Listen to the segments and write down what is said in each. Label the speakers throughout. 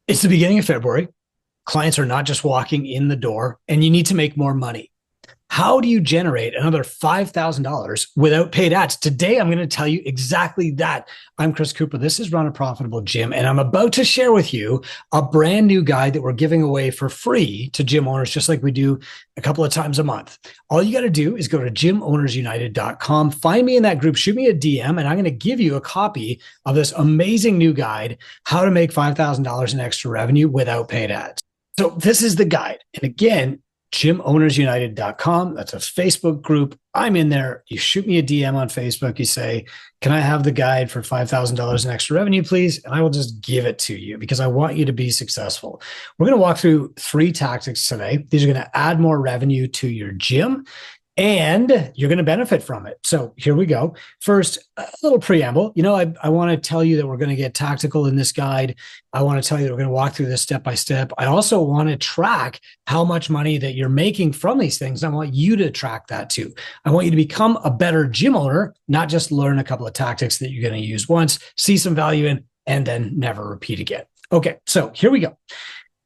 Speaker 1: It's the beginning of February. Clients are not just walking in the door, and you need to make more money. How do you generate another $5,000 without paid ads? Today, I'm going to tell you exactly that. I'm Chris Cooper. This is Run a Profitable Gym, and I'm about to share with you a brand new guide that we're giving away for free to gym owners, just like we do a couple of times a month. All you got to do is go to gymownersunited.com, find me in that group, shoot me a DM, and I'm going to give you a copy of this amazing new guide, how to make $5,000 in extra revenue without paid ads. So this is the guide. And again, gymownersunited.com. That's a Facebook group. I'm in there. You shoot me a DM on Facebook. You say, can I have the guide for $5,000 in extra revenue, please? And I will just give it to you because I want you to be successful. We're going to walk through 3 tactics today. These are going to add more revenue to your gym, and you're going to benefit from it. So here we go. First, a little preamble. I want to tell you that we're going to get tactical in this guide. I want to tell you that we're going to walk through this step by step. I also want to track how much money that you're making from these things. I want you to track that too. I want you to become a better gym owner, not just learn a couple of tactics that you're going to use once, see some value in, and then never repeat again. Okay, so here we go.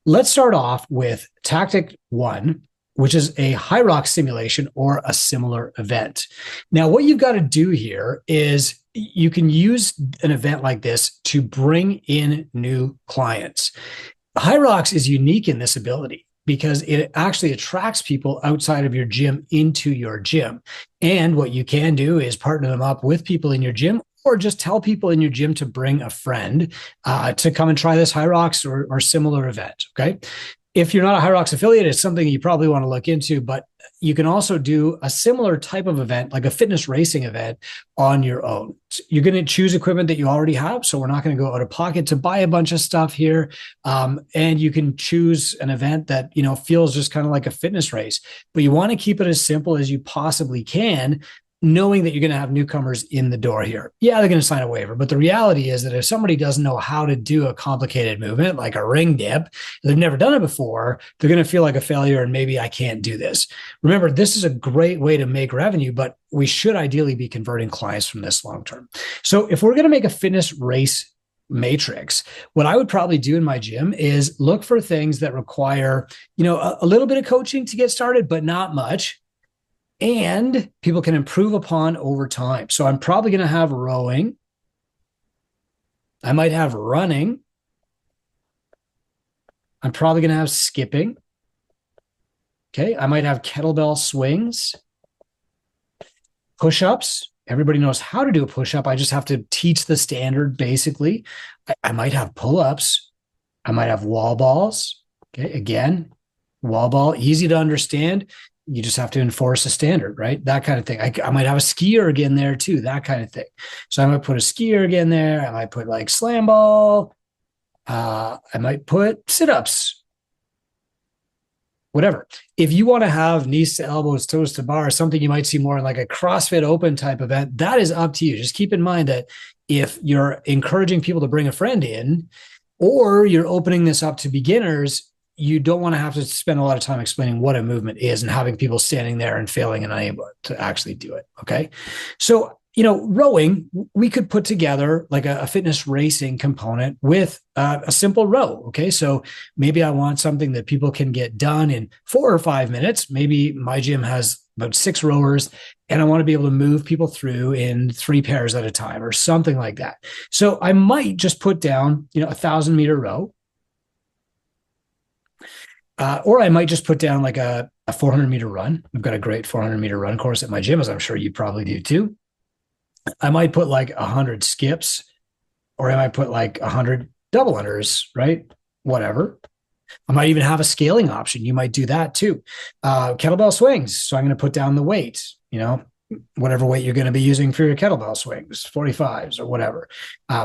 Speaker 1: Let's start off with tactic 1, which is a Hyrox simulation or a similar event. Now, what you've got to do here is you can use an event like this to bring in new clients. Hyrox is unique in this ability because it actually attracts people outside of your gym into your gym. And what you can do is partner them up with people in your gym, or just tell people in your gym to bring a friend to come and try this Hyrox or similar event, okay? If you're not a Hyrox affiliate, it's something you probably want to look into, but you can also do a similar type of event, like a fitness racing event on your own. You're going to choose equipment that you already have. So we're not going to go out of pocket to buy a bunch of stuff here. And you can choose an event that, feels just kind of like a fitness race, but you want to keep it as simple as you possibly can, knowing that you're going to have newcomers in the door here. Yeah, they're going to sign a waiver, but the reality is that if somebody doesn't know how to do a complicated movement like a ring dip, they've never done it before, they're going to feel like a failure and maybe I can't do this. Remember, this is a great way to make revenue, but we should ideally be converting clients from this long term. So if we're going to make a fitness race matrix, what I would probably do in my gym is look for things that require, a little bit of coaching to get started, but not much, and people can improve upon over time. So I'm probably going to have rowing. I might have running. I'm probably going to have skipping. Okay. I might have kettlebell swings, push-ups. Everybody knows how to do a push-up. I just have to teach the standard basically. I might have pull-ups. I might have wall balls. Okay. Again, wall ball, easy to understand. You just have to enforce a standard, right? That kind of thing. I might have a ski erg in there too, that kind of thing. So I might put a ski erg in there. I might put like slam ball. I might put sit-ups, whatever. If you want to have knees to elbows, toes to bar, something you might see more in like a CrossFit Open type event, that is up to you. Just keep in mind that if you're encouraging people to bring a friend in, or you're opening this up to beginners, you don't want to have to spend a lot of time explaining what a movement is and having people standing there and failing and unable to actually do it. Okay. So, rowing, we could put together like a fitness racing component with a simple row. Okay. So maybe I want something that people can get done in 4 or 5 minutes. Maybe my gym has about 6 rowers and I want to be able to move people through in 3 pairs at a time or something like that. So I might just put down, 1,000-meter row. Or I might just put down like a 400-meter run. We've got a great 400-meter run course at my gym, as I'm sure you probably do too. I might put like 100 skips, or I might put like 100 double unders, right? Whatever. I might even have a scaling option. You might do that too. Kettlebell swings. So I'm going to put down the weight, whatever weight you're going to be using for your kettlebell swings, 45s or whatever.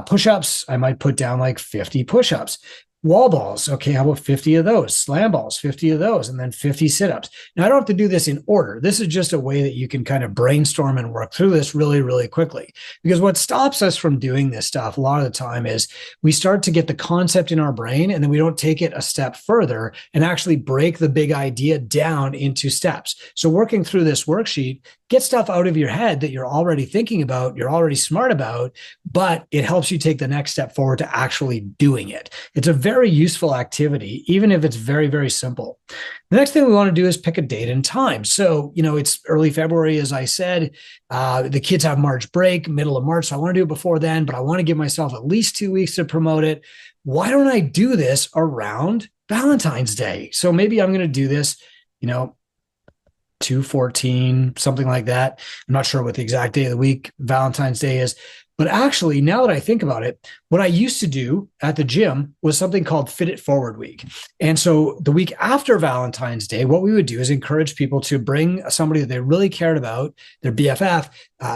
Speaker 1: Push-ups, I might put down like 50 push-ups. Wall balls. Okay, how about 50 of those? Slam balls, 50 of those, and then 50 sit-ups. Now, I don't have to do this in order. This is just a way that you can kind of brainstorm and work through this really, really quickly. Because what stops us from doing this stuff a lot of the time is we start to get the concept in our brain and then we don't take it a step further and actually break the big idea down into steps. So working through this worksheet get stuff out of your head that you're already thinking about, you're already smart about, but it helps you take the next step forward to actually doing it. It's a very useful activity, even if it's very, very simple. The next thing we want to do is pick a date and time. So, it's early February, as I said. The kids have March break, middle of March. So I want to do it before then, but I want to give myself at least 2 weeks to promote it. Why don't I do this around Valentine's Day? So maybe I'm going to do this, 2/14, something like that. I'm not sure what the exact day of the week Valentine's Day is. But actually, now that I think about it, what I used to do at the gym was something called Fit It Forward Week. And so the week after Valentine's Day, what we would do is encourage people to bring somebody that they really cared about, their BFF,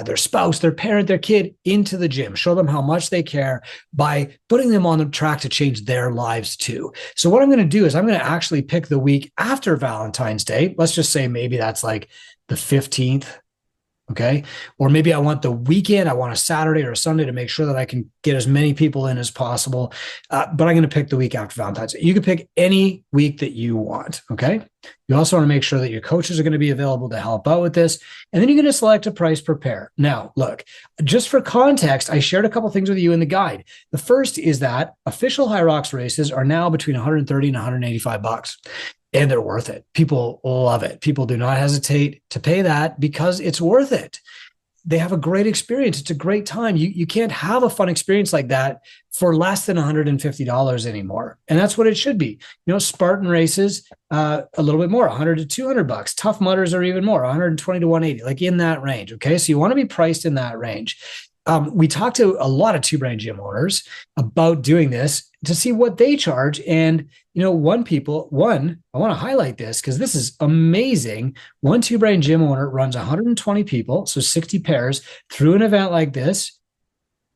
Speaker 1: their spouse, their parent, their kid, into the gym, show them how much they care by putting them on the track to change their lives too. So what I'm going to do is I'm going to actually pick the week after Valentine's Day. Let's just say maybe that's like the 15th. Okay. Or maybe I want the weekend. I want a Saturday or a Sunday to make sure that I can get as many people in as possible. But I'm going to pick the week after Valentine's Day. You can pick any week that you want. Okay. You also want to make sure that your coaches are going to be available to help out with this. And then you're going to select a price per pair. Now, look, just for context, I shared a couple things with you in the guide. The first is that official Hyrox races are now between 130 and 185 bucks. And they're worth it. People love it. People do not hesitate to pay that because it's worth it. They have a great experience. It's a great time. You can't have a fun experience like that for less than $150 anymore. And that's what it should be. Spartan races, a little bit more, 100 to 200 bucks. Tough Mudders are even more, 120 to 180, like in that range. Okay. So you want to be priced in that range. We talked to a lot of two-brain gym owners about doing this to see what they charge. And, I want to highlight this because this is amazing. One two-brain gym owner runs 120 people, so 60 pairs, through an event like this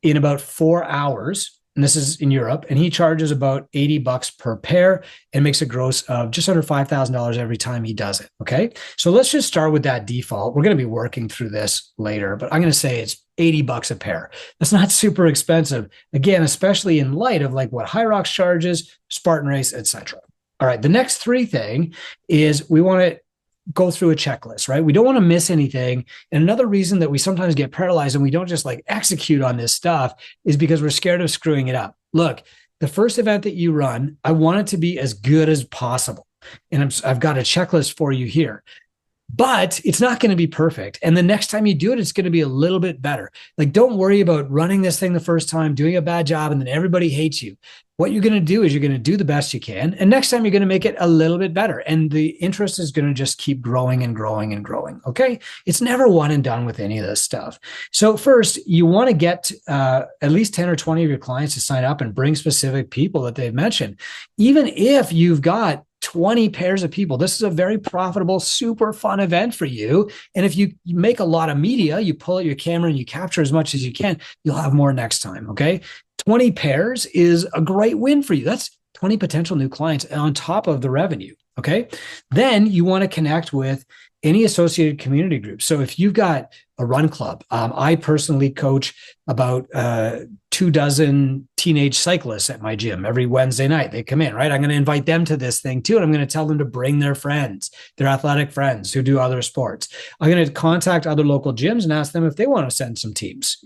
Speaker 1: in about 4 hours. And this is in Europe. And he charges about 80 bucks per pair and makes a gross of just under $5,000 every time he does it. Okay. So let's just start with that default. We're going to be working through this later, but I'm going to say it's 80 bucks a pair. That's not super expensive. Again, especially in light of like what Hyrox charges, Spartan race, etc. All right. The next three thing is we want to go through a checklist, right? We don't want to miss anything. And another reason that we sometimes get paralyzed and we don't just like execute on this stuff is because we're scared of screwing it up. Look, the first event that you run, I want it to be as good as possible. And I've got a checklist for you here. But it's not going to be perfect. And the next time you do it, it's going to be a little bit better. Like, don't worry about running this thing the first time, doing a bad job, and then everybody hates you. What you're going to do is you're going to do the best you can. And next time you're going to make it a little bit better. And the interest is going to just keep growing and growing and growing. Okay. It's never one and done with any of this stuff. So first, you want to get at least 10 or 20 of your clients to sign up and bring specific people that they've mentioned. Even if you've got 20 pairs of people, this is a very profitable, super fun event for you. And if you make a lot of media, you pull out your camera and you capture as much as you can, you'll have more next time. Okay. 20 pairs is a great win for you. That's 20 potential new clients on top of the revenue. Okay. Then you want to connect with any associated community groups. So if you've got a run club, I personally coach about 24 teenage cyclists at my gym every Wednesday night. They come in, right? I'm going to invite them to this thing too. And I'm going to tell them to bring their friends, their athletic friends who do other sports. I'm going to contact other local gyms and ask them if they want to send some teams.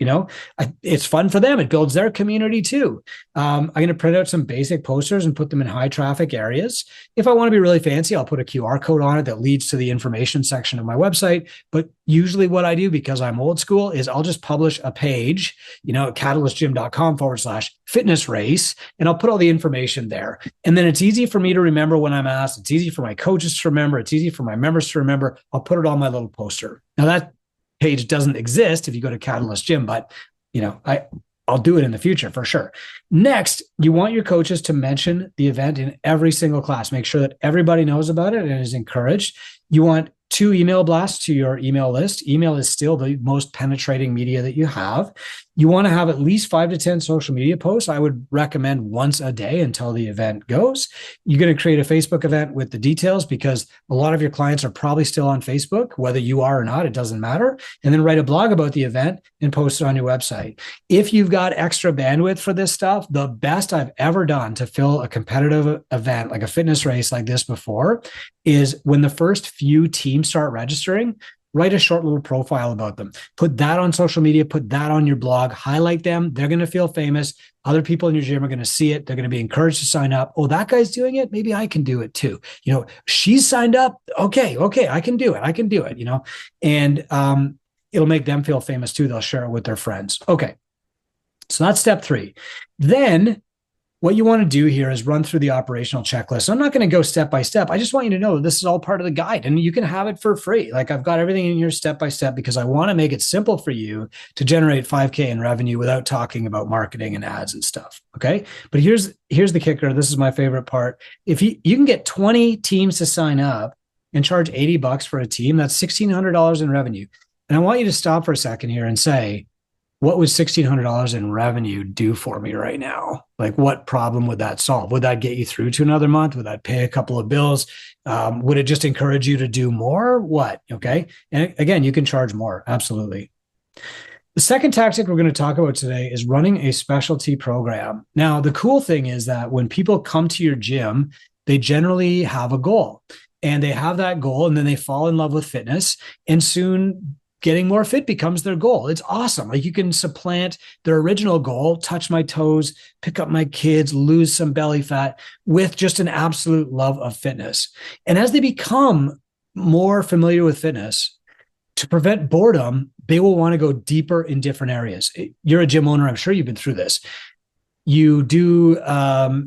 Speaker 1: It's fun for them. It builds their community too. I'm going to print out some basic posters and put them in high traffic areas. If I want to be really fancy, I'll put a QR code on it that leads to the information section of my website. But usually what I do, because I'm old school, is I'll just publish a page, at catalystgym.com/fitness race, and I'll put all the information there. And then it's easy for me to remember when I'm asked. It's easy for my coaches to remember. It's easy for my members to remember. I'll put it on my little poster. Now that page doesn't exist if you go to Catalyst Gym, but I'll do it in the future for sure. Next, you want your coaches to mention the event in every single class. Make sure that everybody knows about it and is encouraged. You want 2 email blasts to your email list. Email is still the most penetrating media that you have. You want to have at least 5 to 10 social media posts. I would recommend once a day until the event goes. You're going to create a Facebook event with the details because a lot of your clients are probably still on Facebook, whether you are or not, it doesn't matter. And then write a blog about the event and post it on your website. If you've got extra bandwidth for this stuff, the best I've ever done to fill a competitive event like a fitness race like this before is when the first few teams start registering, Write a short little profile about them. Put that on social media, put that on your blog, highlight them. They're going to feel famous. Other people in your gym are going to see it. They're going to be encouraged to sign up. Oh, that guy's doing it. Maybe I can do it too. She's signed up. Okay, I can do it. I can do it, and it'll make them feel famous too. They'll share it with their friends. Okay. So that's step 3. Then what you want to do here is run through the operational checklist. So I'm not going to go step by step. I just want you to know this is all part of the guide and you can have it for free. Like I've got everything in here step by step because I want to make it simple for you to generate 5K in revenue without talking about marketing and ads and stuff. Okay. But here's the kicker. This is my favorite part. If you can get 20 teams to sign up and charge $80 for a team, that's $1,600 in revenue. And I want you to stop for a second here and say, what would $1,600 in revenue do for me right now? Like what problem would that solve? Would that get you through to another month? Would that pay a couple of bills? Would it just encourage you to do more? What? Okay. And again, you can charge more. Absolutely. The second tactic we're going to talk about today is running a specialty program. Now, the cool thing is that when people come to your gym, they generally have a goal and they have that goal and then they fall in love with fitness and soon getting more fit becomes their goal. It's awesome. Like you can supplant their original goal, touch my toes, pick up my kids, lose some belly fat with just an absolute love of fitness. And as they become more familiar with fitness, to prevent boredom, they will want to go deeper in different areas. You're a gym owner. I'm sure you've been through this. You do, a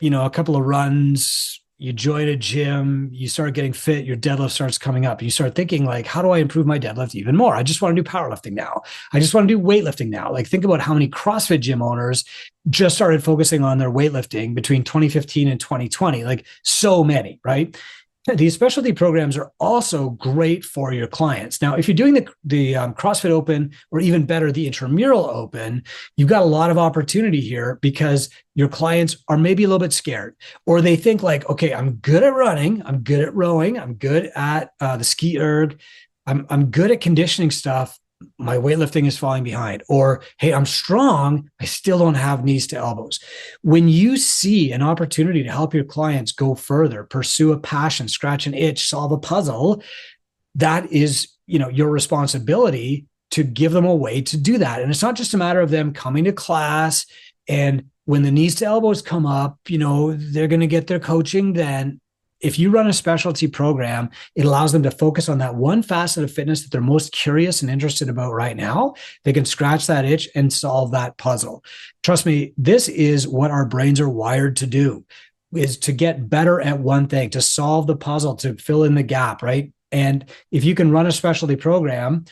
Speaker 1: couple of runs, you join a gym, you start getting fit, your deadlift starts coming up. You start thinking like, how do I improve my deadlift even more? I just want to do powerlifting now. I just want to do weightlifting now. Like think about how many CrossFit gym owners just started focusing on their weightlifting between 2015 and 2020, like so many, right? These specialty programs are also great for your clients. Now, if you're doing the CrossFit Open or even better, the Intramural Open, you've got a lot of opportunity here because your clients are maybe a little bit scared or they think like, okay, I'm good at running. I'm good at rowing. I'm good at the ski erg. I'm good at conditioning stuff. My weightlifting is falling behind. Or, hey, I'm strong. I still don't have knees to elbows. When you see an opportunity to help your clients go further, pursue a passion, scratch an itch, solve a puzzle, that is, your responsibility to give them a way to do that. And it's not just a matter of them coming to class and when the knees to elbows come up, they're going to get their coaching then. If you run a specialty program, it allows them to focus on that one facet of fitness that they're most curious and interested about right now. They can scratch that itch and solve that puzzle. Trust me, this is what our brains are wired to do, is to get better at one thing, to solve the puzzle, to fill in the gap, right? And if you can run a specialty program,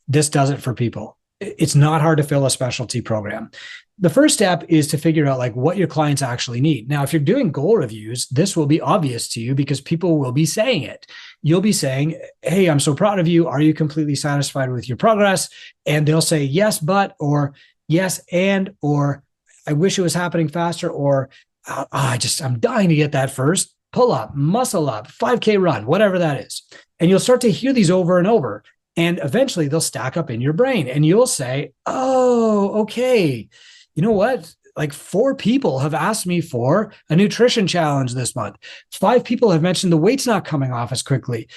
Speaker 1: this does it for people. It's not hard to fill a specialty program. The first step is to figure out like what your clients actually need. Now, if you're doing goal reviews, this will be obvious to you because people will be saying it. You'll be saying, hey, I'm so proud of you. Are you completely satisfied with your progress? And they'll say, yes, but, or yes, and, or I wish it was happening faster, or I'm dying to get that first pull up, muscle up, 5K run, whatever that is. And you'll start to hear these over and over. And eventually they'll stack up in your brain and you'll say, oh, okay. You know what? Like 4 people have asked me for a nutrition challenge this month. 5 people have mentioned the weight's not coming off as quickly.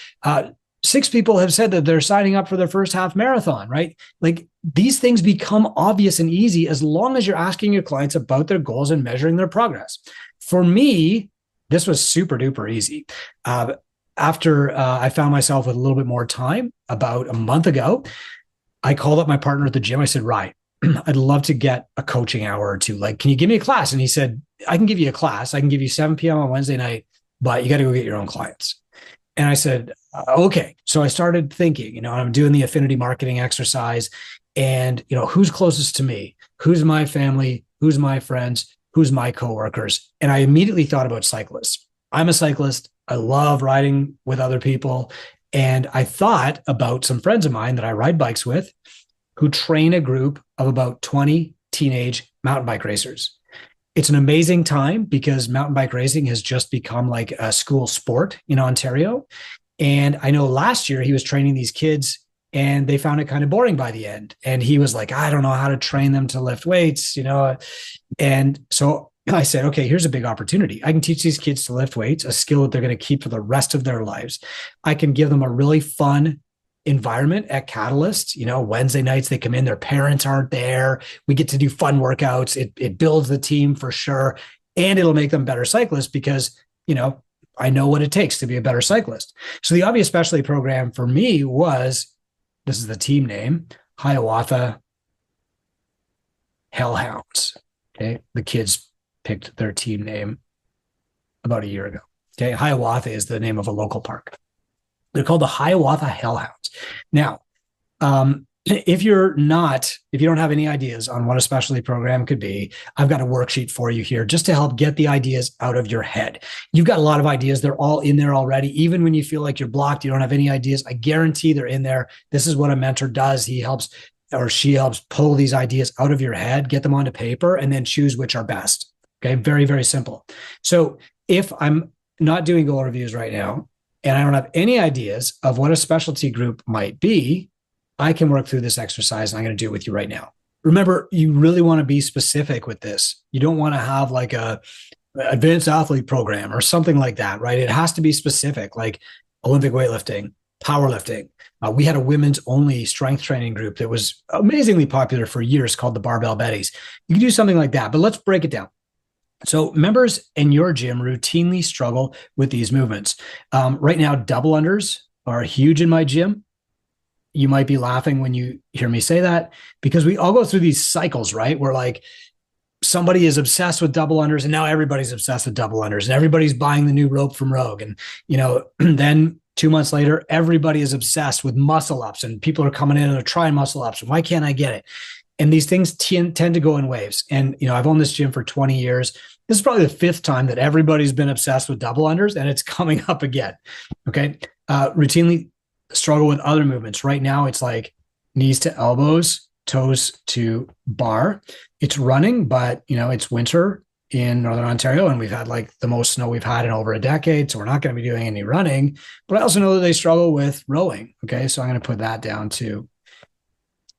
Speaker 1: 6 people have said that they're signing up for their first half marathon, right? Like these things become obvious and easy as long as you're asking your clients about their goals and measuring their progress. For me, this was super duper easy. After I found myself with a little bit more time about a month ago, I called up my partner at the gym. I said, right, I'd love to get a coaching hour or two. Like, can you give me a class? And he said, I can give you a class. I can give you 7 p.m. on Wednesday night, but you got to go get your own clients. And I said, okay. So I started thinking, I'm doing the affinity marketing exercise and, who's closest to me? Who's my family? Who's my friends? Who's my coworkers? And I immediately thought about cyclists. I'm a cyclist. I love riding with other people. And I thought about some friends of mine that I ride bikes with who train a group of about 20 teenage mountain bike racers. It's an amazing time because mountain bike racing has just become like a school sport in Ontario. And I know last year he was training these kids and they found it kind of boring by the end. And he was like, I don't know how to train them to lift weights, And so I said, okay, here's a big opportunity. I can teach these kids to lift weights, a skill that they're going to keep for the rest of their lives. I can give them a really fun environment at Catalyst. Wednesday nights they come in, their parents aren't there. We get to do fun workouts. It builds the team for sure. And it'll make them better cyclists because, I know what it takes to be a better cyclist. So the obvious specialty program for me was, this is the team name, Hiawatha Hellhounds. Okay. The kids picked their team name about a year ago. Okay. Hiawatha is the name of a local park. They're called the Hiawatha Hellhounds. Now, if you don't have any ideas on what a specialty program could be, I've got a worksheet for you here just to help get the ideas out of your head. You've got a lot of ideas. They're all in there already. Even when you feel like you're blocked, you don't have any ideas, I guarantee they're in there. This is what a mentor does. He helps or she helps pull these ideas out of your head, get them onto paper, and then choose which are best. Okay. Very, very simple. So if I'm not doing goal reviews right now, and I don't have any ideas of what a specialty group might be, I can work through this exercise, and I'm going to do it with you right now. Remember, you really want to be specific with this. You don't want to have like a advanced athlete program or something like that, right? It has to be specific, like Olympic weightlifting, powerlifting. We had a women's only strength training group that was amazingly popular for years called the Barbell Betties. You can do something like that, but let's break it down. So members in your gym routinely struggle with these movements. Right now, double unders are huge in my gym. You might be laughing when you hear me say that because we all go through these cycles, right? Where like somebody is obsessed with double unders and now everybody's obsessed with double unders and everybody's buying the new rope from Rogue. And, then 2 months later, everybody is obsessed with muscle ups and people are coming in and they're trying muscle ups. Why can't I get it? And these things tend to go in waves. And, I've owned this gym for 20 years. This is probably the fifth time that everybody's been obsessed with double unders and it's coming up again. Okay. Routinely struggle with other movements. Right now, it's like knees to elbows, toes to bar. It's running, but it's winter in Northern Ontario and we've had like the most snow we've had in over a decade. So we're not going to be doing any running, but I also know that they struggle with rowing. Okay. So I'm going to put that down too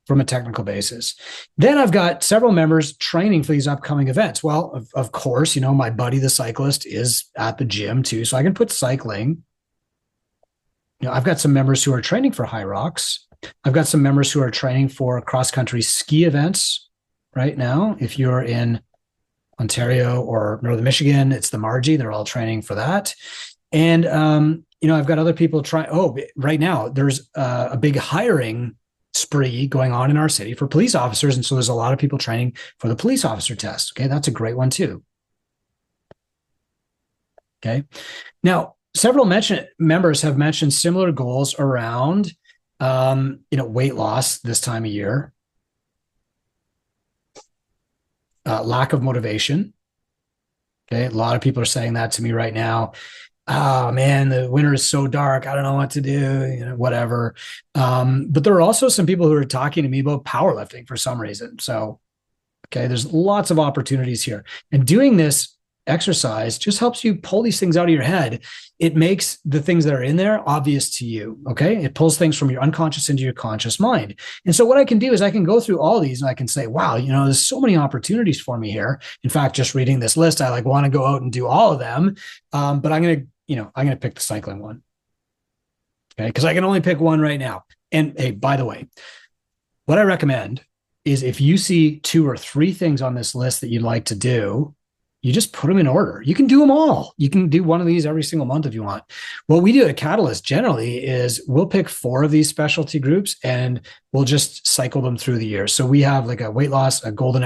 Speaker 1: from a technical basis. Then I've got several members training for these upcoming events. Well, of course, my buddy, the cyclist, is at the gym too. So I can put cycling. I've got some members who are training for Hyrox. I've got some members who are training for cross-country ski events right now. If you're in Ontario or Northern Michigan, it's the Margie. They're all training for that. And, I've got other people trying. Right now, there's a big hiring spree going on in our city for police officers. And so there's a lot of people training for the police officer test. Okay. That's a great one too. Okay. Now, several members have mentioned similar goals around, weight loss this time of year, lack of motivation. Okay. A lot of people are saying that to me right now. Oh man, the winter is so dark. I don't know what to do, whatever. But there are also some people who are talking to me about powerlifting for some reason. So, okay, there's lots of opportunities here. And doing this exercise just helps you pull these things out of your head. It makes the things that are in there obvious to you. Okay. It pulls things from your unconscious into your conscious mind. And so what I can do is I can go through all these and I can say, wow, there's so many opportunities for me here. In fact, just reading this list, I want to go out and do all of them. But I'm going to pick the cycling one. Okay. Cause I can only pick one right now. And hey, by the way, what I recommend is if you see 2 or 3 things on this list that you'd like to do, you just put them in order. You can do them all. You can do one of these every single month if you want. What we do at Catalyst generally is we'll pick 4 of these specialty groups and we'll just cycle them through the year. So we have like a weight loss, a golden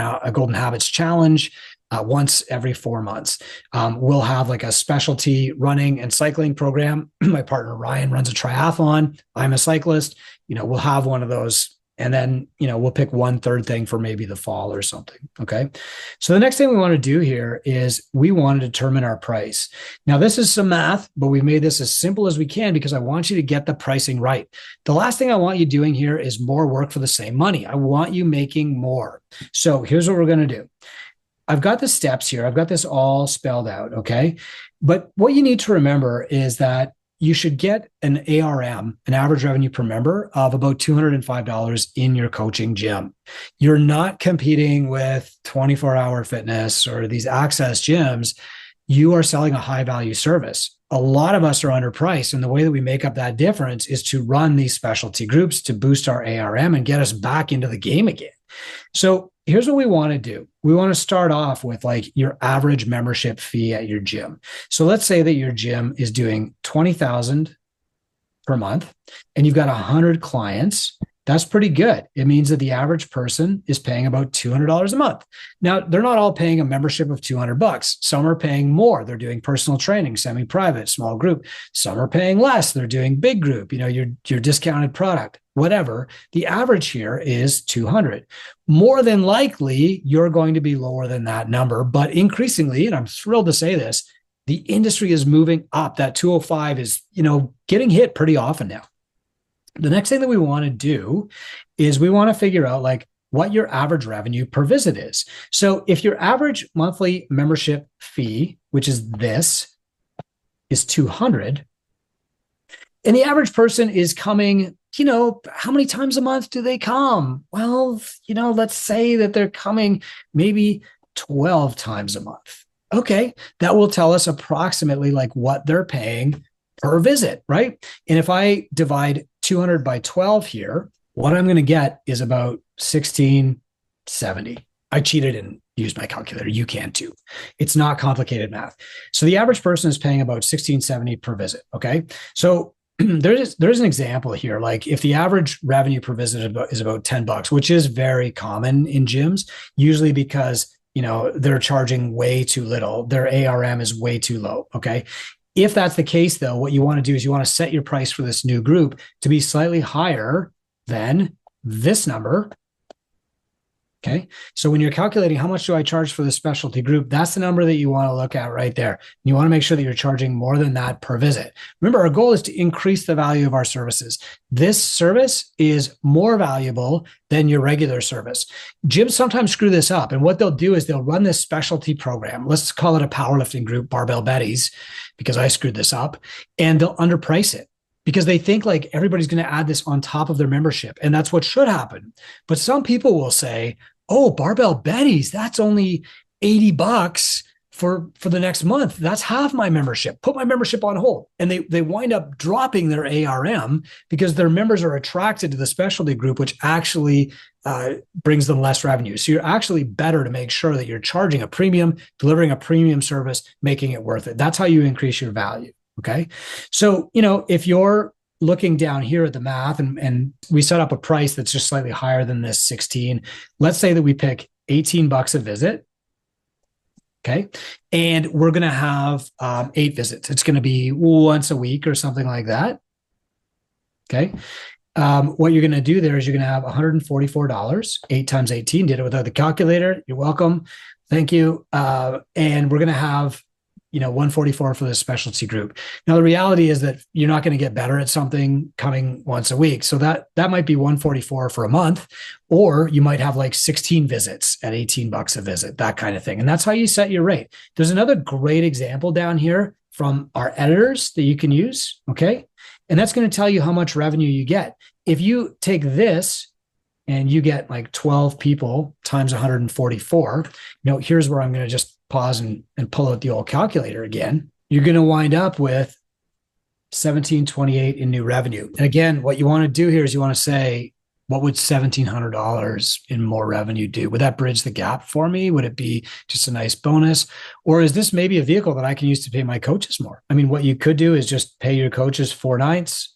Speaker 1: habits challenge once every 4 months. We'll have like a specialty running and cycling program. My partner Ryan runs a triathlon. I'm a cyclist. We'll have one of those. And then, we'll pick 1/3 thing for maybe the fall or something. Okay. So the next thing we want to do here is we want to determine our price. Now, this is some math, but we've made this as simple as we can because I want you to get the pricing right. The last thing I want you doing here is more work for the same money. I want you making more. So here's what we're going to do. I've got the steps here. I've got this all spelled out. Okay. But what you need to remember is that you should get an ARM, an average revenue per member, of about $205 in your coaching gym. You're not competing with 24-hour fitness or these access gyms. You are selling a high value service. a lot of us are underpriced. And the way that we make up that difference is to run these specialty groups to boost our ARM and get us back into the game again. So here's what we want to do. We want to start off with like your average membership fee at your gym. So let's say that your gym is doing $20,000 per month and you've got 100 clients. That's pretty good. It means that the average person is paying about $200 a month. Now, they're not all paying a membership of $200. Some are paying more. They're doing personal training, semi-private, small group. Some are paying less. They're doing big group, your discounted product, whatever. The average here is 200. More than likely, you're going to be lower than that number, but increasingly, and I'm thrilled to say this, the industry is moving up. That 205 is, getting hit pretty often now. The next thing that we want to do is we want to figure out like what your average revenue per visit is. So if your average monthly membership fee, which is this, is 200, and the average person is coming, how many times a month do they come? Well, let's say that they're coming maybe 12 times a month. Okay, that will tell us approximately like what they're paying per visit, right? And if I divide 200 by 12 here, what I'm going to get is about 1670. I cheated and used my calculator. You can too. It's not complicated math. So the average person is paying about 1670 per visit. Okay. So there's an example here. Like if the average revenue per visit is about $10, which is very common in gyms, usually because, they're charging way too little. Their ARM is way too low. Okay. If that's the case, though, what you want to do is you want to set your price for this new group to be slightly higher than this number. Okay. So when you're calculating how much do I charge for the specialty group, that's the number that you want to look at right there. You want to make sure that you're charging more than that per visit. Remember, our goal is to increase the value of our services. This service is more valuable than your regular service. Gyms sometimes screw this up. And what they'll do is they'll run this specialty program. Let's call it a powerlifting group, Barbell Betties, because I screwed this up, and they'll underprice it, because they think like everybody's going to add this on top of their membership. And that's what should happen. But some people will say, oh, Barbell Betties, that's only $80 for the next month. That's half my membership. Put my membership on hold. And they wind up dropping their ARM because their members are attracted to the specialty group, which actually brings them less revenue. So you're actually better to make sure that you're charging a premium, delivering a premium service, making it worth it. That's how you increase your value. Okay. So, if you're looking down here at the math and we set up a price that's just slightly higher than this 16, let's say that we pick $18 a visit. Okay. And we're going to have 8 visits. It's going to be once a week or something like that. Okay. What you're going to do there is you're going to have $144, 8 times 18, did it without the calculator. You're welcome. Thank you. And we're going to have 144 for the specialty group. Now, the reality is that you're not going to get better at something coming once a week. So that might be 144 for a month, or you might have like 16 visits at $18 a visit, that kind of thing. And that's how you set your rate. There's another great example down here from our editors that you can use. Okay. And that's going to tell you how much revenue you get. If you take this and you get like 12 people times 144, here's where I'm going to just pause and pull out the old calculator again. You're going to wind up with 1,728 in new revenue. And again, what you want to do here is you want to say, what would $1,700 in more revenue do? Would that bridge the gap for me? Would it be just a nice bonus? Or is this maybe a vehicle that I can use to pay my coaches more? I mean, what you could do is just pay your coaches 4/9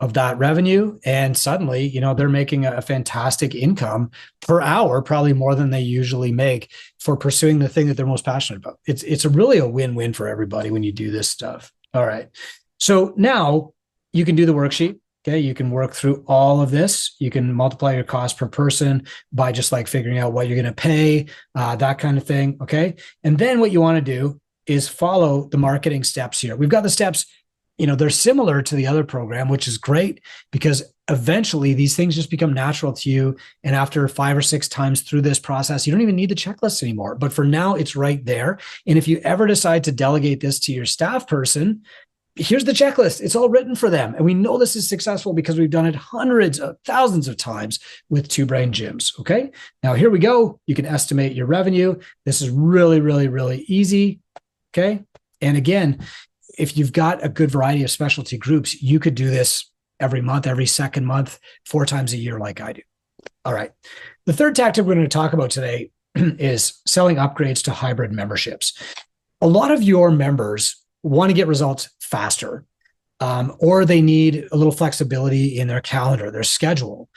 Speaker 1: of that revenue. And suddenly, they're making a fantastic income per hour, probably more than they usually make for pursuing the thing that they're most passionate about. It's really a win-win for everybody when you do this stuff. All right. So now you can do the worksheet. Okay. You can work through all of this. You can multiply your cost per person by just like figuring out what you're going to pay, that kind of thing. Okay. And then what you want to do is follow the marketing steps here. We've got the steps. They're similar to the other program, which is great because eventually these things just become natural to you. And after 5 or 6 times through this process, you don't even need the checklist anymore. But for now, it's right there. And if you ever decide to delegate this to your staff person, here's the checklist. It's all written for them. And we know this is successful because we've done it hundreds of thousands of times with Two Brain gyms. Okay. Now here we go. You can estimate your revenue. This is really, really, really easy. Okay. And again, if you've got a good variety of specialty groups, you could do this every month, every second month, 4 times a year like I do. All right. The third tactic we're going to talk about today is selling upgrades to hybrid memberships. A lot of your members want to get results faster, or they need a little flexibility in their calendar, their schedule.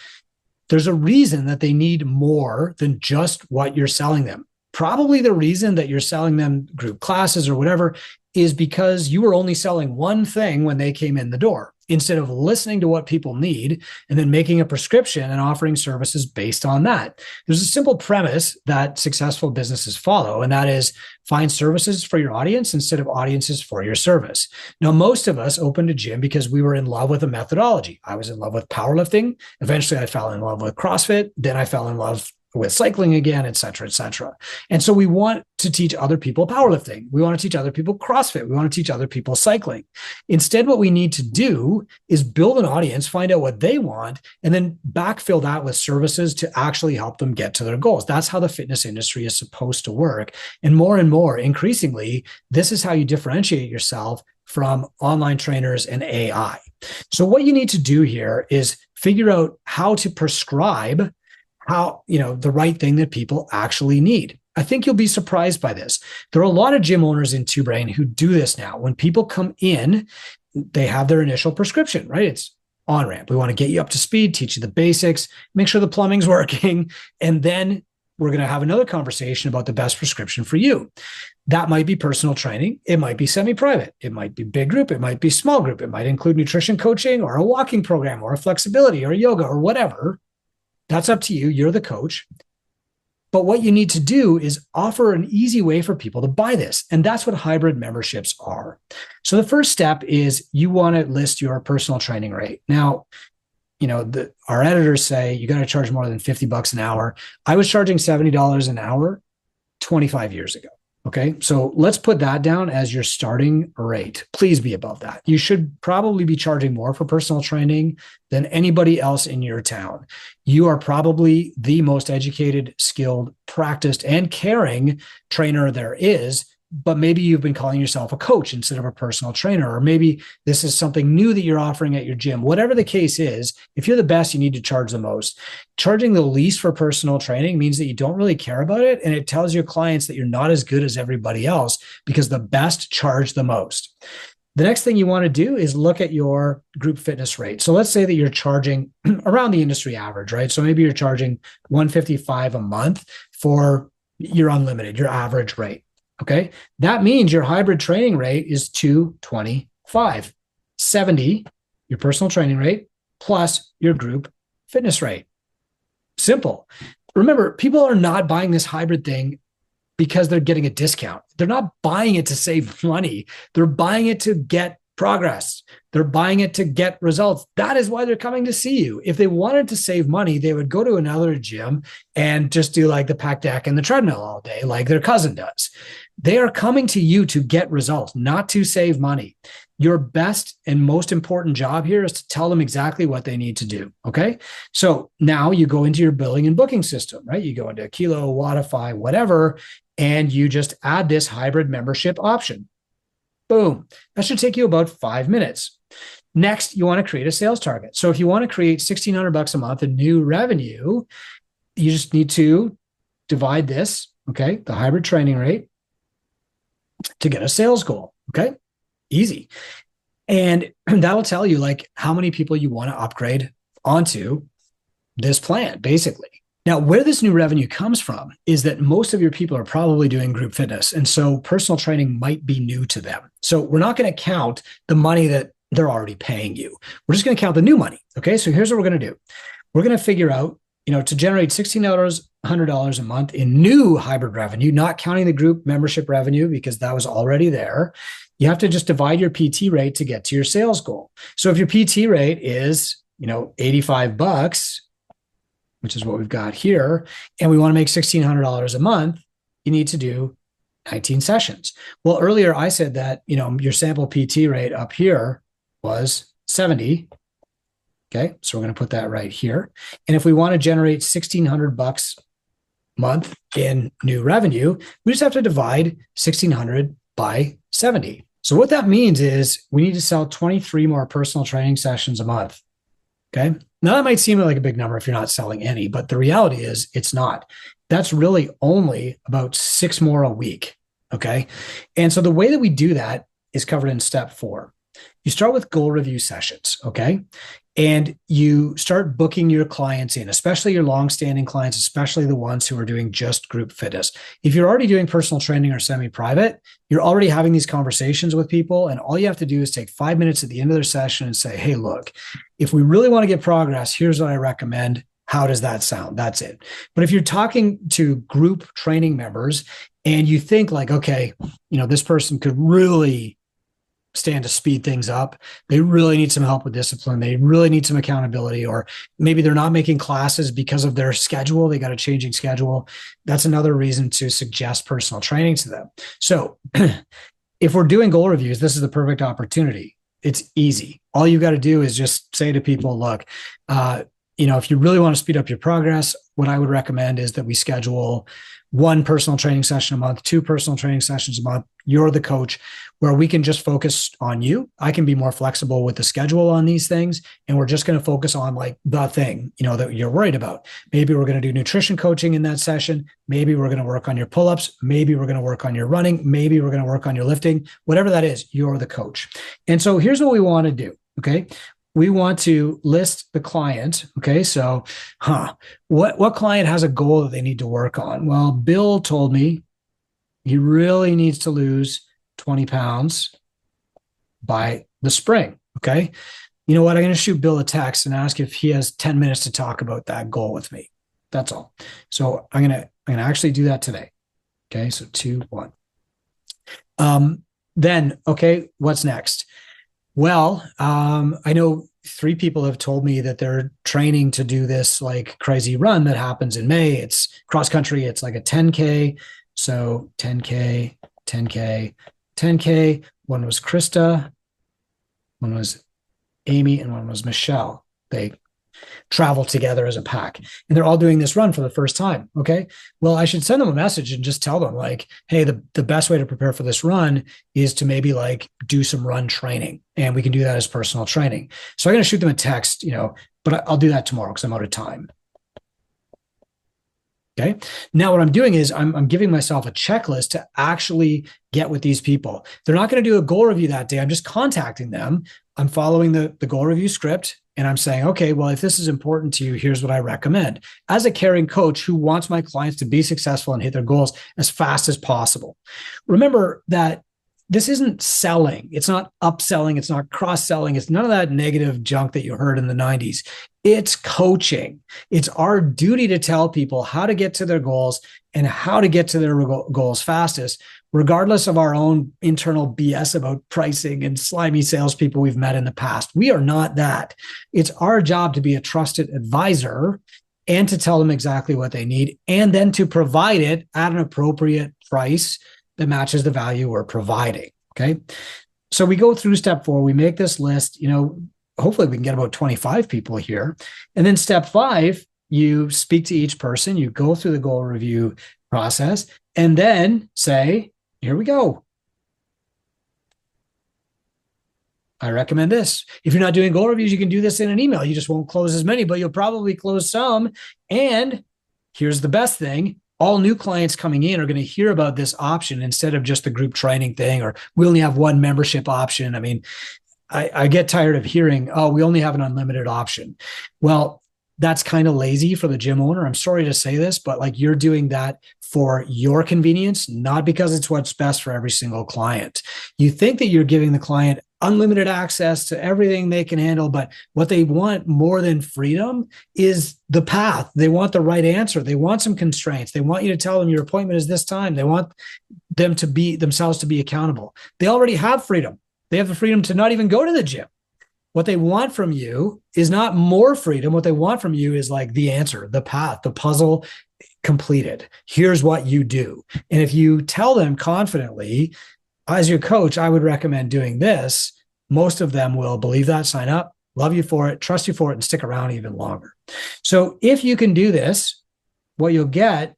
Speaker 1: There's a reason that they need more than just what you're selling them. Probably the reason that you're selling them group classes or whatever is because you were only selling one thing when they came in the door, instead of listening to what people need and then making a prescription and offering services based on that. There's a simple premise that successful businesses follow, and that is find services for your audience instead of audiences for your service. Now, most of us opened a gym because we were in love with a methodology. I was in love with powerlifting. Eventually, I fell in love with CrossFit. Then I fell in love with cycling again, et cetera, et cetera. And so we want to teach other people powerlifting. We want to teach other people CrossFit. We want to teach other people cycling. Instead, what we need to do is build an audience, find out what they want, and then backfill that with services to actually help them get to their goals. That's how the fitness industry is supposed to work. And more, increasingly, this is how you differentiate yourself from online trainers and AI. So what you need to do here is figure out how to prescribe the right thing that people actually need. I think you'll be surprised by this. There are a lot of gym owners in Two Brain who do this now. When people come in, they have their initial prescription, right? It's on-ramp. We want to get you up to speed, teach you the basics, make sure the plumbing's working, and then we're going to have another conversation about the best prescription for you. That might be personal training. It might be semi-private. It might be big group. It might be small group. It might include nutrition coaching or a walking program or a flexibility or yoga or whatever. That's up to you. You're the coach. But what you need to do is offer an easy way for people to buy this. And that's what hybrid memberships are. So the first step is you want to list your personal training rate. Now, our editors say you got to charge more than $50 an hour. I was charging $70 an hour 25 years ago. Okay, so let's put that down as your starting rate. Please be above that. You should probably be charging more for personal training than anybody else in your town. You are probably the most educated, skilled, practiced, and caring trainer there is, but maybe you've been calling yourself a coach instead of a personal trainer, or maybe this is something new that you're offering at your gym. Whatever the case is, if you're the best, you need to charge the most. Charging the least for personal training means that you don't really care about it, and it tells your clients that you're not as good as everybody else because the best charge the most. The next thing you want to do is look at your group fitness rate. So let's say that you're charging around the industry average, right? So maybe you're charging $155 a month for your unlimited, your average rate. Okay, that means your hybrid training rate is $225, $70, your personal training rate, plus your group fitness rate. Simple. Remember, people are not buying this hybrid thing because they're getting a discount. They're not buying it to save money. They're buying it to get progress. They're buying it to get results. That is why they're coming to see you. If they wanted to save money, they would go to another gym and just do like the pack deck and the treadmill all day, like their cousin does. They are coming to you to get results, not to save money. Your best and most important job here is to tell them exactly what they need to do. Okay. So now you go into your billing and booking system, right? You go into Kilo, Wodify, whatever, and you just add this hybrid membership option. Boom. That should take you about 5 minutes. Next, you want to create a sales target. So if you want to create $1,600 a month in new revenue, you just need to divide this, okay, the hybrid training rate, to get a sales goal. Okay. Easy. And that'll tell you like how many people you want to upgrade onto this plan, basically. Now, where this new revenue comes from is that most of your people are probably doing group fitness. And so personal training might be new to them. So we're not going to count the money that they're already paying you. We're just going to count the new money. Okay. So here's what we're going to do. We're going to figure out, to generate $1,600 a month in new hybrid revenue, not counting the group membership revenue because that was already there. You have to just divide your PT rate to get to your sales goal. So if your PT rate is, $85, which is what we've got here, and we want to make $1,600 a month, you need to do 19 sessions. Well, earlier I said that, your sample PT rate up here was 70. Okay. So we're going to put that right here. And if we want to generate $1,600 a month in new revenue, we just have to divide 1,600 by 70. So what that means is we need to sell 23 more personal training sessions a month. Okay. Now that might seem like a big number if you're not selling any, but the reality is it's not. That's really only about 6 more a week. Okay. And so the way that we do that is covered in step 4. You start with goal review sessions. Okay. And you start booking your clients in, especially your long-standing clients, especially the ones who are doing just group fitness. If you're already doing personal training or semi-private, you're already having these conversations with people. And all you have to do is take 5 minutes at the end of their session and say, hey, look, if we really want to get progress, here's what I recommend. How does that sound? That's it. But if you're talking to group training members and you think like, okay, this person could really stand to speed things up. They really need some help with discipline. They really need some accountability, or maybe they're not making classes because of their schedule. They got a changing schedule. That's another reason to suggest personal training to them. So if we're doing goal reviews, this is the perfect opportunity. It's easy. All you got to do is just say to people, look, if you really want to speed up your progress, what I would recommend is that we schedule 1 personal training session a month, 2 personal training sessions a month. You're the coach, where we can just focus on you. I can be more flexible with the schedule on these things. And we're just going to focus on like the thing, that you're worried about. Maybe we're going to do nutrition coaching in that session. Maybe we're going to work on your pull-ups. Maybe we're going to work on your running. Maybe we're going to work on your lifting, whatever that is, you're the coach. And so here's what we want to do. Okay. We want to list the client. Okay. So, what client has a goal that they need to work on? Well, Bill told me he really needs to lose 20 pounds by the spring. Okay. You know what? I'm going to shoot Bill a text and ask if he has 10 minutes to talk about that goal with me. That's all. So I'm going to actually do that today. Okay. So 2, 1. Then, okay, what's next? Well, I know 3 people have told me that they're training to do this like crazy run that happens in May. It's cross country. It's like a 10K. So 10K, 10K, 10K. One was Krista, one was Amy, and one was Michelle. They travel together as a pack, and they're all doing this run for the first time. Okay. Well, I should send them a message and just tell them like, hey, the best way to prepare for this run is to maybe like do some run training, and we can do that as personal training. So I'm going to shoot them a text, but I'll do that tomorrow because I'm out of time. Okay. Now what I'm doing is I'm giving myself a checklist to actually get with these people. They're not going to do a goal review that day. I'm just contacting them. I'm following the goal review script, and I'm saying, okay, well, if this is important to you, here's what I recommend. As a caring coach who wants my clients to be successful and hit their goals as fast as possible. Remember that this isn't selling. It's not upselling. It's not cross-selling. It's none of that negative junk that you heard in the 90s. It's coaching. It's our duty to tell people how to get to their goals and how to get to their goals fastest, regardless of our own internal BS about pricing and slimy salespeople we've met in the past. We are not that. It's our job to be a trusted advisor and to tell them exactly what they need, and then to provide it at an appropriate price that matches the value we're providing. Okay. So we go through step 4, we make this list, hopefully we can get about 25 people here. And then step 5, you speak to each person, you go through the goal review process, and then say, here we go. I recommend this. If you're not doing goal reviews, you can do this in an email. You just won't close as many, but you'll probably close some. And here's the best thing. All new clients coming in are going to hear about this option instead of just the group training thing, or we only have one membership option. I mean, I get tired of hearing, oh, we only have an unlimited option. Well, that's kind of lazy for the gym owner. I'm sorry to say this, but like you're doing that for your convenience, not because it's what's best for every single client. You think that you're giving the client unlimited access to everything they can handle, but what they want more than freedom is the path. They want the right answer. They want some constraints. They want you to tell them your appointment is this time. They want them to be themselves to be accountable. They already have freedom. They have the freedom to not even go to the gym. What they want from you is not more freedom. What they want from you is like the answer, the path, the puzzle completed. Here's what you do. And if you tell them confidently, as your coach, I would recommend doing this, most of them will believe that, sign up, love you for it, trust you for it, and stick around even longer. So if you can do this, what you'll get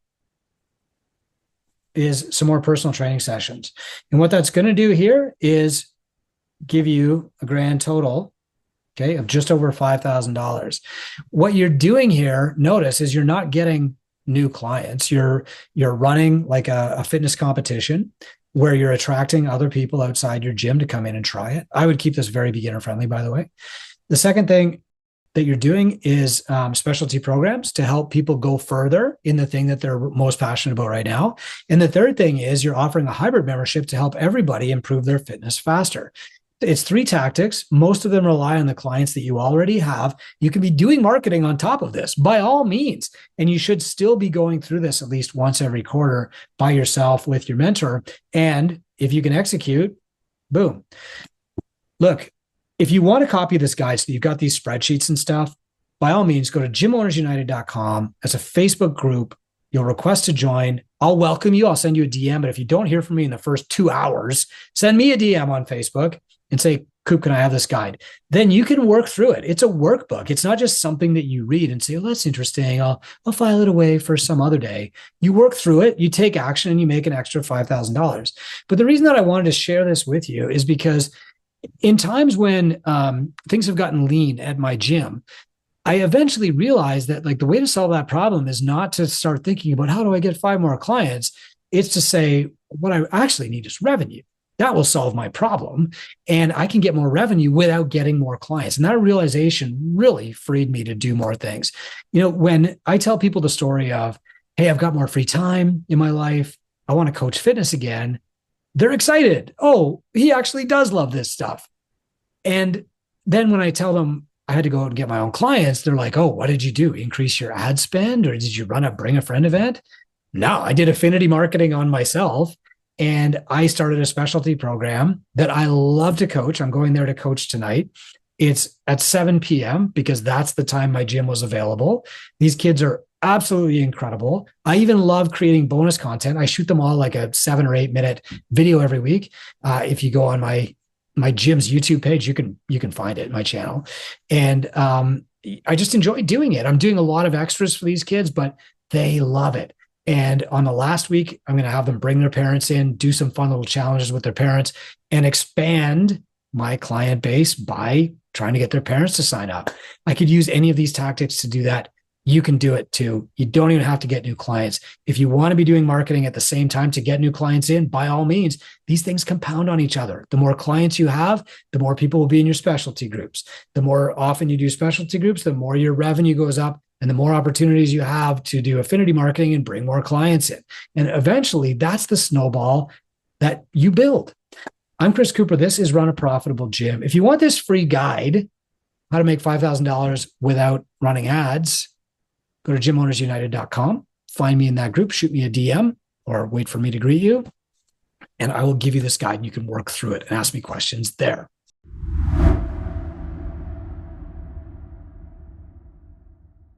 Speaker 1: is some more personal training sessions. And what that's going to do here is give you a grand total, okay, of just over $5,000. What you're doing here, notice, is you're not getting new clients. You're running like a fitness competition where you're attracting other people outside your gym to come in and try it. I would keep this very beginner friendly, by the way. The second thing that you're doing is specialty programs to help people go further in the thing that they're most passionate about right now. And the third thing is you're offering a hybrid membership to help everybody improve their fitness faster. It's 3 tactics. Most of them rely on the clients that you already have. You can be doing marketing on top of this by all means. And you should still be going through this at least once every quarter by yourself with your mentor. And if you can execute, boom. Look, if you want to copy this guide so that you've got these spreadsheets and stuff, by all means, go to gymownersunited.com. It's a Facebook group. You'll request to join. I'll welcome you. I'll send you a DM. But if you don't hear from me in the first 2 hours, send me a DM on Facebook and say, Coop, can I have this guide? Then you can work through it. It's a workbook. It's not just something that you read and say, oh, that's interesting. I'll file it away for some other day. You work through it, you take action, and you make an extra $5,000. But the reason that I wanted to share this with you is because in times when things have gotten lean at my gym, I eventually realized that like the way to solve that problem is not to start thinking about how do I get 5 more clients. It's to say, what I actually need is revenue. That will solve my problem. And I can get more revenue without getting more clients. And that realization really freed me to do more things. You know, when I tell people the story of, hey, I've got more free time in my life, I want to coach fitness again, they're excited. Oh, he actually does love this stuff. And then when I tell them I had to go out and get my own clients, they're like, oh, what did you do? Increase your ad spend? Or did you run a bring a friend event? No, I did affinity marketing on myself. And I started a specialty program that I love to coach. I'm going there to coach tonight. It's at 7 p.m. because that's the time my gym was available. These kids are absolutely incredible. I even love creating bonus content. I shoot them all like a 7 or 8 minute video every week. If you go on my gym's YouTube page, you can find it, my channel. And I just enjoy doing it. I'm doing a lot of extras for these kids, but they love it. And on the last week, I'm going to have them bring their parents in, do some fun little challenges with their parents, and expand my client base by trying to get their parents to sign up. I could use any of these tactics to do that. You can do it too. You don't even have to get new clients. If you want to be doing marketing at the same time to get new clients in, by all means, these things compound on each other. The more clients you have, the more people will be in your specialty groups. The more often you do specialty groups, the more your revenue goes up and the more opportunities you have to do affinity marketing and bring more clients in. And eventually that's the snowball that you build. I'm Chris Cooper. This is Run a Profitable Gym. If you want this free guide, how to make $5,000 without running ads, go to gymownersunited.com, find me in that group, shoot me a DM or wait for me to greet you. And I will give you this guide and you can work through it and ask me questions there.